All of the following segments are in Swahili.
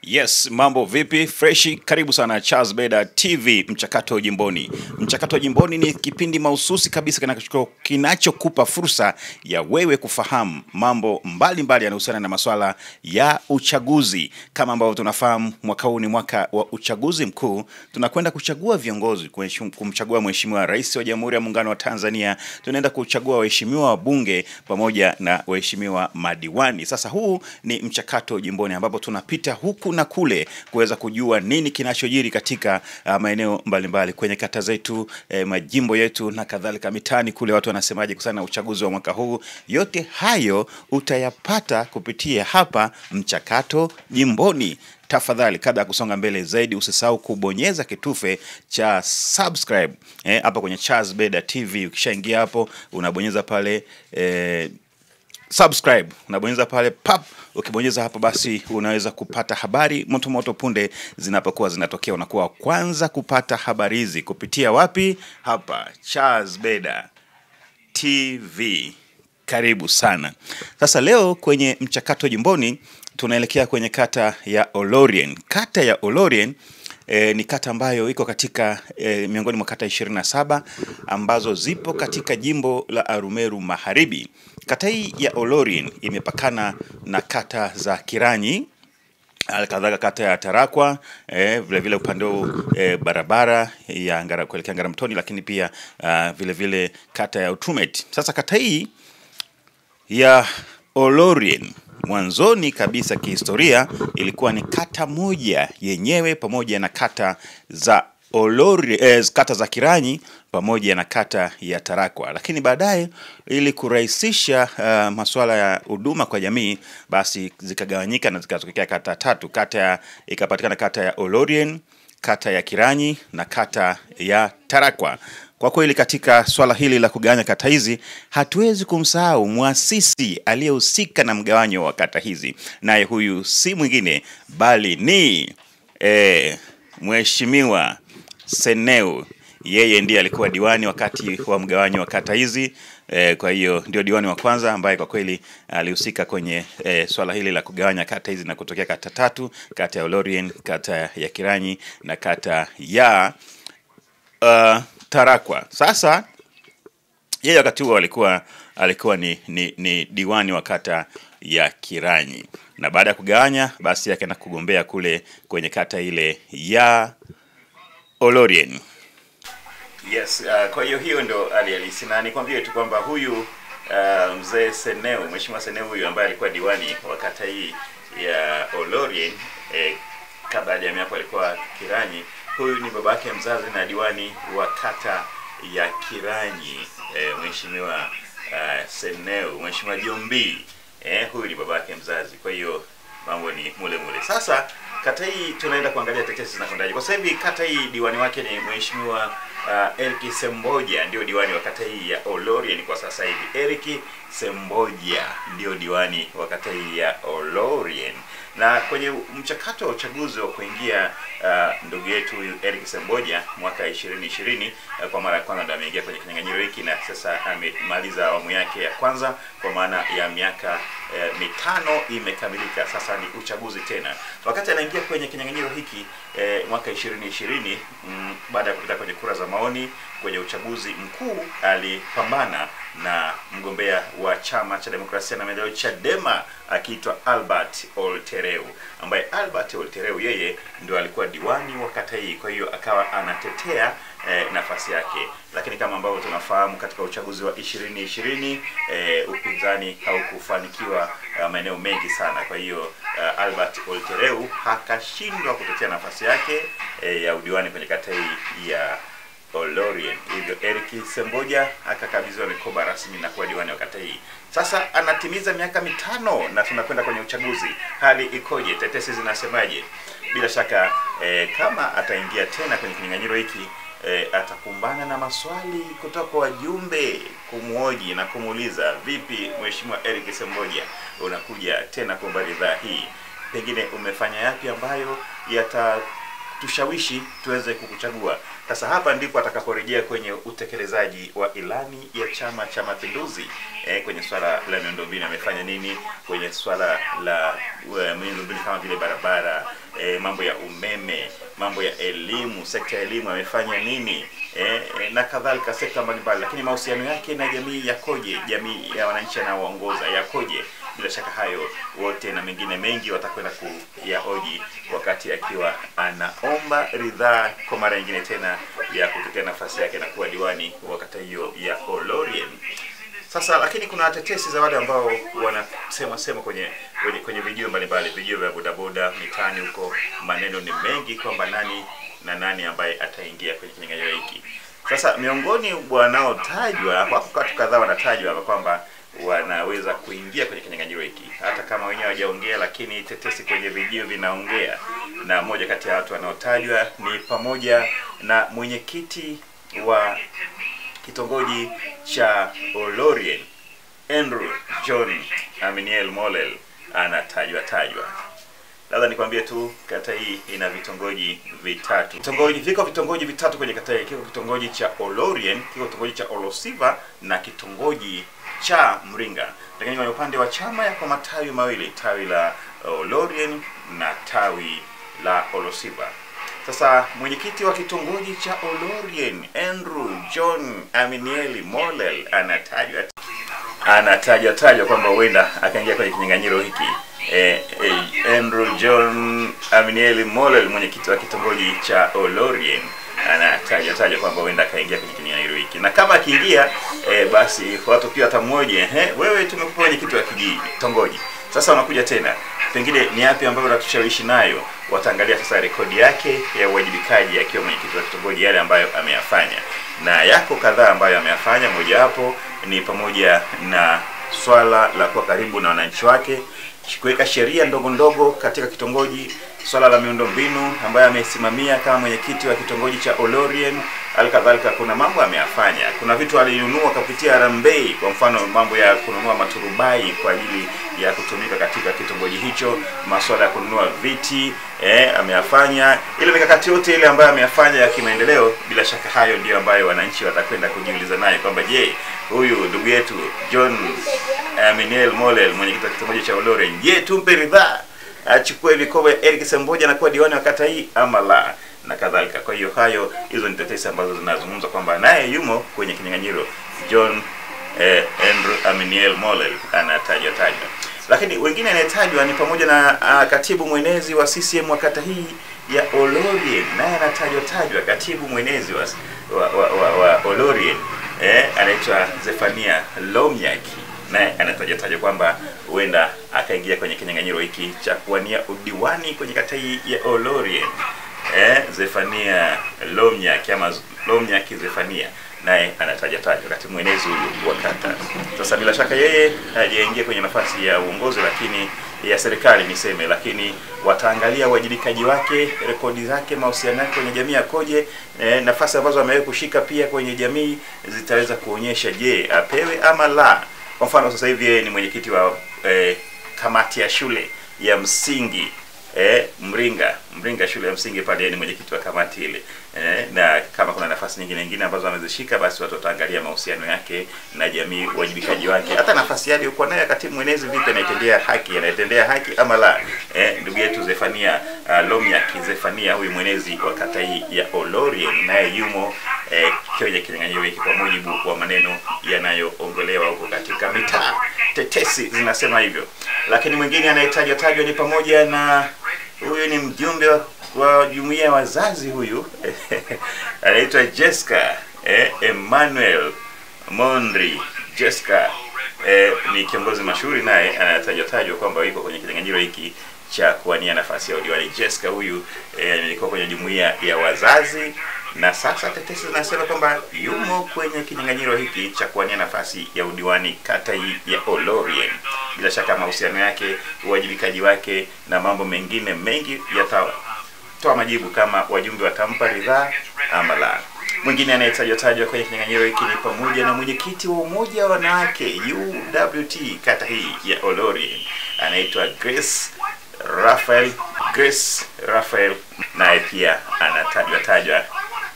Yes, mambo vipi? Freshi, karibu sana Charles Beda TV Mchakato Jimboni. Mchakato Jimboni ni kipindi mahususi kabisa kinachokupa fursa ya wewe kufahamu mambo mbalimbali yanayohusiana na masuala ya uchaguzi. Kama ambavyo tunafahamu, mwaka huu ni mwaka wa uchaguzi mkuu. Tunakwenda kuchagua viongozi, kumchagua Mheshimiwa Rais wa Jamhuri ya Muungano wa Tanzania. Tunaenda kuchagua waheshimiwa wabunge pamoja na waheshimiwa madiwani. Sasa huu ni Mchakato Jimboni ambapo tunapita huku na kule kuweza kujua nini kinachojiri katika maeneo mbalimbali kwenye kata zetu, majimbo yetu na kadhalika, mitaani kule watu wanasemaje kuhusiana na uchaguzi wa mwaka huu. Yote hayo utayapata kupitia hapa Mchakato Jimboni. Tafadhali kabla ya kusonga mbele zaidi usisahau kubonyeza kitufe cha subscribe hapa kwenye Charles Beda TV. Ukishaingia hapo unabonyeza pale subscribe, unabonyeza pale pap. Ukibonyeza hapo basi unaweza kupata habari moto punde zinapokuwa zinatokea. Unakuwa kwanza kupata habari hizi kupitia wapi? Hapa Charles Beda TV. Karibu sana. Sasa leo kwenye Mchakato Jimboni tunaelekea kwenye kata ya Olorien. Kata ya Olorien ni kata ambayo iko katika miongoni mwa kata 27 ambazo zipo katika jimbo la Arumeru Magharibi. Kata hii ya Olorien imepakana na kata za Kiranyi, kadhalika kata ya Tarakwa, vile vile upande barabara ya kuelekea Ngaramtoni, lakini pia vile vile kata ya Utumet. Sasa kata hii ya Olorien mwanzoni kabisa kihistoria ilikuwa ni kata moja yenyewe pamoja na kata za kata za Kiranyi pamoja na kata ya Tarakwa, lakini baadaye ili kurahisisha masuala ya huduma kwa jamii basi zikagawanyika na zikatokea kata tatu. Ikapatikana kata ya Olorien, kata ya Kiranyi na kata ya Tarakwa. Kwa kweli katika swala hili la kugawanya kata hizi hatuwezi kumsahau muasisi aliyehusika na mgawanyo wa kata hizi, naye huyu si mwingine bali ni Mheshimiwa Seneu. Yeye ndiye alikuwa diwani wakati wa mgawanyo wa kata hizi. Kwa hiyo ndio diwani wa kwanza ambaye kwa kweli alihusika kwenye swala hili la kugawanya kata hizi na kutokea kata tatu: kata ya Olorien, kata ya Kiranyi na kata ya Tarakwa. Sasa yeye wakati huo alikuwa ni diwani wa kata ya Kiranyi, na baada ya kugawanya basi akaenda kugombea kule kwenye kata ile ya Olorien. Yes, kwa hiyo ndo alihalisi, na nikwambie tu kwamba huyu mzee Seneu, Mheshimiwa Seneu huyu ambaye alikuwa diwani wa kata hii ya Olorien, kabla ya hapo alikuwa Kiranyi. Huyu ni babake mzazi na diwani wa kata ya Kiranyi, Mheshimiwa Seneu, Mheshimiwa Jombi. Huyu ni babake mzazi. Kwa hiyo mambo ni mule. Sasa kata hii tunaenda kuangalia tetesi zinakwendaje. Kwa sababu kata hii diwani wake ni Mheshimiwa Eric Semboja, ndio diwani wa kata hii ya Olorien kwa sasa hivi. Eric Semboja ndio diwani wa kata hii ya Olorien. Na kwenye mchakato wa uchaguzi wa kuingia ndugu yetu Eric Semboja mwaka 2020 kwa mara ya kwanza ndo ameingia kwenye kinyang'anyiro hiki, na sasa amemaliza awamu yake ya kwanza kwa maana ya miaka 5 imekamilika. Sasa ni uchaguzi tena. Wakati anaingia kwenye kinyang'anyiro hiki mwaka 2020, baada ya kupita kwenye kura za maoni kwenye uchaguzi mkuu, alipambana na mgombea wa Chama cha Demokrasia na Maendeleo Chadema akiitwa Albert Oltereu, ambaye Albert Oltereu yeye ndio alikuwa diwani wa kata hii. Kwa hiyo akawa anatetea nafasi yake, lakini kama ambavyo tunafahamu katika uchaguzi wa 2020 upinzani haukufanikiwa maeneo mengi sana. Kwa hiyo Albert Oltereu hakashindwa kutetea nafasi yake ya udiwani kwenye kata hii ya Olorien. Hivyo Eric Semboja akakabidhiwa mikoba rasmi na kuwa diwani wa kata hii. Sasa anatimiza miaka 5 na tunakwenda kwenye uchaguzi. Hali ikoje? Tetesi zinasemaje? Bila shaka kama ataingia tena kwenye kinyang'anyiro hiki atakumbana na maswali kutoka kwa wajumbe kumhoji na kumuuliza, vipi Mheshimiwa Eric Semboja, unakuja tena kuomba ridhaa hii? Pengine umefanya yapi ambayo tushawishi tuweze kukuchagua? Sasa hapa ndipo atakaporejea kwenye utekelezaji wa ilani ya Chama cha Mapinduzi. Kwenye swala la miundombinu amefanya nini? Kwenye swala la miundombinu kama vile barabara, mambo ya umeme, mambo ya elimu, sekta ya elimu amefanya nini, na kadhalika, sekta mbalimbali. Lakini mahusiano yake na jamii yakoje, jamii ya wananchi anaoongoza yakoje? Bila shaka hayo wote na mengine mengi watakwenda kuyaoji wakati akiwa anaomba ridhaa kwa mara nyingine tena ya kutetea nafasi yake na kuwa diwani wa kata hiyo ya Olorien. Sasa lakini kuna tetesi za wale ambao wanasema kwenye video mbalimbali, video vya bodaboda mitaani huko, maneno ni mengi kwamba nani ambaye ataingia kwenye kinyang'anyiro hiki. Sasa miongoni wanaotajwa, wako watu kadhaa wanatajwa kwamba wanaweza kuingia kwenye kinyang'anyiro hiki, hata kama wenyewe hawajaongea, lakini tetesi kwenye video vinaongea. Na moja kati ya watu wanaotajwa ni pamoja na mwenyekiti wa kitongoji cha Olorien, Andrew John Aminiel Molel anatajwa. Labda nikwambie tu kata hii ina vitongoji vitatu. Viko vitongoji vitatu kwenye kata hii. Kiko kitongoji cha Olorien, kiko kitongoji cha Olosiva na kitongoji cha Mringa. Lakini kwa upande wa chama yako matawi mawili, tawi la Olorien na tawi la Olosiva. Sasa mwenyekiti wa kitongoji cha Olorien, Andrew John Aminiel Molel anatajwa kwamba huenda akaingia kwenye kinyang'anyiro hiki. Andrew John Aminiel Molel, mwenyekiti wa kitongoji cha Olorien, anatajwa kwamba huenda akaingia kwenye kinyang'anyiro hiki. Na kama akiingia, basi watu pia watamwoje, wewe tumekupa mwenyekiti wa kitongoji, sasa unakuja tena, pengine ni yapi ambayo unatushawishi nayo? Wataangalia sasa rekodi yake ya uwajibikaji akiwa mwenyekiti wa kitongoji, yale ambayo ameyafanya, na yako kadhaa ambayo ameyafanya. Moja hapo ni pamoja na swala la kuwa karibu na wananchi wake, kuweka sheria ndogo katika kitongoji, swala la miundombinu ambayo amesimamia kama mwenyekiti wa kitongoji cha Olorien. Alikadhalika kuna mambo ameyafanya, kuna vitu alinunua kupitia Harambee, kwa mfano mambo ya kununua maturubai kwa ajili ya kutumika katika kitongoji hicho, masuala ya kununua viti ameyafanya. Ile mikakati yote ile ambayo ameyafanya ya kimaendeleo, bila shaka hayo ndio ambayo wananchi watakwenda kujiuliza naye kwamba je, huyu ndugu yetu John Aminiel Molel, mwenyekiti wa kitongoji cha Olorien, je, tumpe ridhaa achukue vikoba ya Eric Semboja na kuwa diwani wa kata hii ama la, na kadhalika. Kwa hiyo hizo ni tetesi ambazo zinazungumza kwamba naye yumo kwenye kinyang'anyiro. John Andrew Aminiel Molel anatajwa. Lakini wengine anayetajwa ni pamoja na katibu mwenezi wa CCM wa kata hii ya Olorien, naye anatajwa katibu mwenezi wa Olorien, anaitwa Zephania Lomnyaki, naye anatajwa kwamba huenda akaingia kwenye kinyang'anyiro hiki cha kuwania udiwani kwenye kata hii ya Olorien. Zephania Lomnyaki ama Lomnyaki Zephania, naye anatajwa katibu mwenezi wa kata. Sasa bila shaka yeye hajaingia kwenye nafasi ya uongozi lakini ya serikali niseme, lakini wataangalia wajibikaji wake, rekodi zake, mahusiano yake kwenye jamii yakoje, nafasi ambazo amewahi kushika pia kwenye jamii zitaweza kuonyesha je, apewe ama la. Kwa mfano sasa hivi ni mwenyekiti wa kamati ya shule ya msingi Mringa shule ya msingi pale, ni mwenyekiti wa kamati ile, na kama kuna nafasi nyingine ambazo amezishika, basi watu wataangalia mahusiano yake na jamii, wajibikaji wake, hata nafasi yake yuko nayo katibu mwenezi, vipi anaitendea haki ama la. Ndugu yetu Zephania Lomnyaki Zephania, huyu mwenezi wa kata hii ya Olorien, naye yumo kwenye kinyang'anyiro hiki kwa mujibu wa maneno yanayoongelewa huko katika mitaa. Tetesi zinasema hivyo. Lakini mwingine anayetajwa ni pamoja na huyu ni mjumbe wa jumuiya ya wazazi huyu anaitwa Jessica Emmanuel Mondri. Jessica ni kiongozi mashuhuri, naye anatajwa kwamba yuko kwenye kinyang'anyiro hiki cha kuwania nafasi ya udiwani. Jessica huyu alikuwa kwenye jumuiya ya wazazi, na sasa tetesi zinasema kwamba yumo kwenye kinyang'anyiro hiki cha kuwania nafasi ya udiwani kata hii ya Olorien. Bila shaka mahusiano yake, uwajibikaji wake na mambo mengine mengi yatatoa majibu kama wajumbe watampa ridhaa ama la. Mwingine anayetajwa kwenye kinyang'anyiro hiki ni pamoja na mwenyekiti wa umoja wa wanawake UWT kata hii ya Olorien, anaitwa Grace Raphael, naye pia anatajwa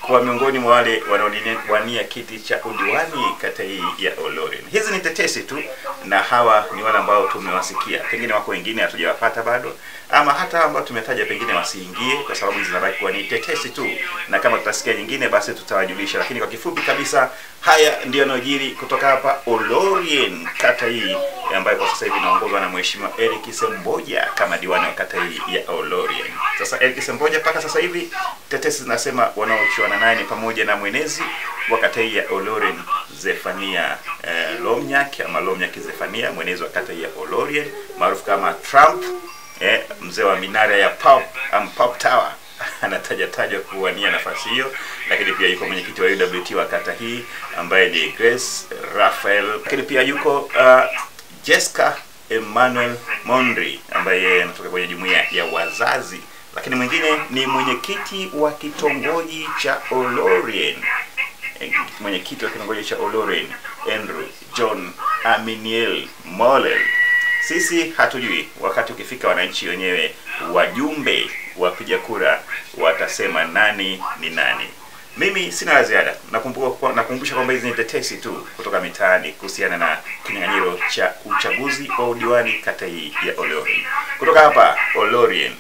kwa miongoni mwa wale wanaowania kiti cha udiwani kata hii ya Olorien. Hizi ni tetesi tu, na hawa ni wale ambao tumewasikia. Pengine wako wengine hatujawapata bado, ama hata ambao tumetaja pengine wasiingie, kwa sababu hizi zinabaki kuwa ni tetesi tu, na kama tutasikia nyingine basi tutawajulisha. Lakini kwa kifupi kabisa, haya ndio yanayojiri kutoka hapa Olorien, kata hii ambayo kwa sasa hivi inaongozwa na Mheshimiwa Eric Semboja kama diwani wa kata hii ya Olorien. Sasa Eric Semboja mpaka sasa hivi tetesi zinasema wanaochuana naye ni pamoja na mwenezi wa kata hii ya Olorien, Zefania Lomnyak ama Lomnyak Zefania, mwenezi wa kata hii ya Olorien maarufu kama Trump, mzee wa minara ya Pop Tower anatajwa kuwania nafasi hiyo. Lakini pia yuko mwenyekiti wa UWT wa kata hii ambaye ni Grace Raphael. Lakini pia yuko Jessica Emmanuel Mondri ambaye anatoka kwenye jumuiya ya wazazi. Lakini mwingine ni mwenyekiti wa kitongoji cha Olorien, mwenyekiti wa kitongoji cha Olorien, Andrew John Aminiel Molel. Sisi hatujui, wakati ukifika wananchi wenyewe, wajumbe wapiga kura watasema nani ni nani. Mimi sina la ziada. Nakumbusha kwamba hizi ni tetesi tu kutoka mitaani kuhusiana na kinyang'anyiro cha uchaguzi wa udiwani kata hii ya Olorien. Kutoka hapa Olorien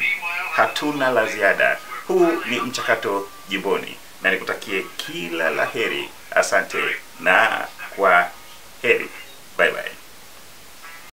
hatuna la ziada. Huu ni mchakato jimboni, na nikutakie kila laheri. Asante na kwa heri.